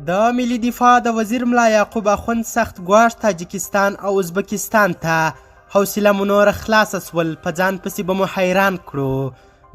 د ملي دفاع د وزیر ملا یعقوب اخوند سخت ګواښ تاجکستان او ازبکستان ته حوصله مو نوره خلاصه سول، په ځان پسې به مو حیران کړو.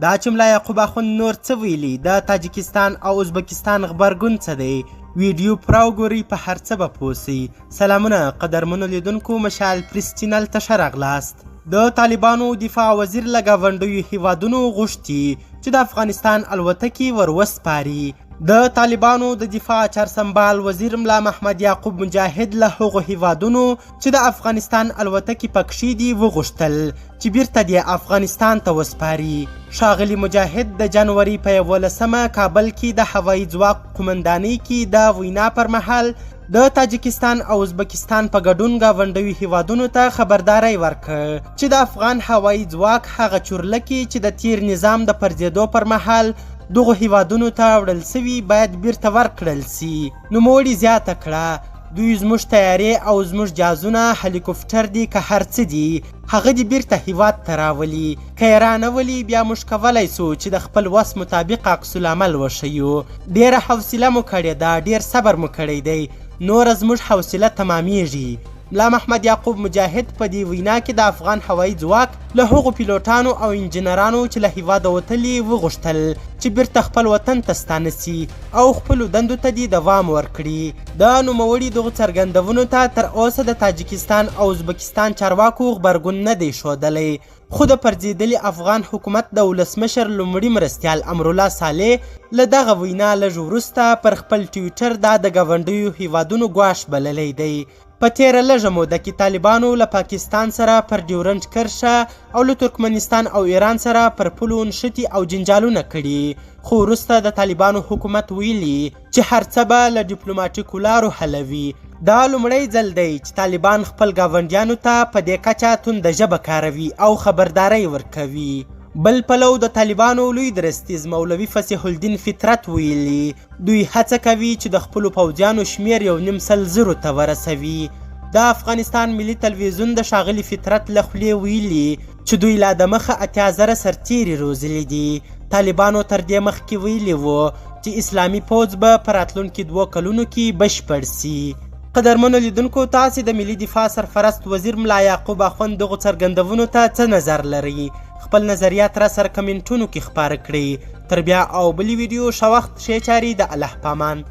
دا چې ملا یعقوب اخوند نور څه ویلي، د تاجکستان او ازبکستان غبرګون څه دی، ویډیو پوره وګورئ، په هر څه به پوه سئ. سلامونه قدرمنو لیدونکو، مشال پریس چینل ته ښه راغلاست. د طالبانو دفاع وزیر له ګاونډیو هیوادونو غوښتي چې د افغانستان الوتکې ور وسپاري. د طالبانو د دفاع چارسنبال وزیر ملا محمد یعقوب مجاهد له هغو هیوادونو چې د افغانستان الوتکې پکښې دي وغوښتل چې بیرته دې افغانستان ته وسپاري. ښاغلي مجاهد د جنوري په 11 کابل کې د هوایي ځواک قومندانۍ کې د وینا پر مهال د تاجکستان او ازبکستان په ګډون ګاونډیو هیوادونو ته خبرداری ورکړ چې د افغان هوایي ځواک هغه چورلکې چې د تیر نظام د پرځېدو پر مهال دغو هیوادونو ته وړل سوي باید بیرته ورکړل سي. نوموړي زیاته کړه، دوی زموږ تیارې او زموږ جازونه هلیکوپټر دي که هر څه دي، هغه دې بیرته هیواد ته راولي. که یې رانولي بیا موږ کولی سو چې د خپل وس مطابق عکس العمل وښیو. ډیره حوصله مو کړې ده، ډیر صبر مو کړی دی، نوره زموږ حوصله تمامیږي. ملا محمد یعقوب مجاهد په دې وینا کې د افغان هوایي ځواک له هغو پیلوټانو او انجینرانو چې له هیواده وتلي وغوښتل چې بیرته خپل وطن ته ستانه سي او خپلو دندو ته دې دوام ورکړي. د نوموړي دغو څرګندونو ته تر اوسه د تاجکستان او ازبکستان چارواکو غبرګون نه دی ښودلی، خو د پرځېدلي افغان حکومت د ولسمشر لومړي مرستیال امرالله صالح له دغه وینا لږ وروسته پر خپل ټویټر دا د ګاونډیو هیوادونو ګواښ بللی دی. په تیره لږه موده کې طالبانو له پاکستان سره پر ډیورنډ کرښه او له ترکمنستان او ایران سره پر پولو نښتې او جنجالونه کړي، خو وروسته د طالبانو حکومت ویلي چې هر څه به له ډیپلوماټیکو لارو حلوي. دا لومړی ځل دی چې طالبان خپل ګاونډیانو ته په دې کچه تونده ژبه کاروي او خبرداری ورکوي. بل پلو د طالبانو لوی درستیز مولوي فصیح الدین فطرت ویلي دوی هڅه کوي چې د خپلو پوځیانو شمیر 1.5 ته ورسوي. د افغانستان ملي تلویزیون د ښاغلي فطرت له خولې ویلي چې دوی لا د مخه 80,000 سرتیري روزلي دي. طالبانو تر دې مخکې ویلي وو چې اسلامي پوځ به په راتلونکي 2 کلونو کې بشپړ سي. قدرمنو لیدونکو، تاسې د ملي دفاع سرپرست وزیر ملا یعقوب اخوند دغو څرګندونو ته څه نظر لرئ؟ خپل نظریات را سره کمنټونو کې خپاره کړئ. تر بیا او بلې ویډیو ښه وخت، ښې چارې، د الله پامان.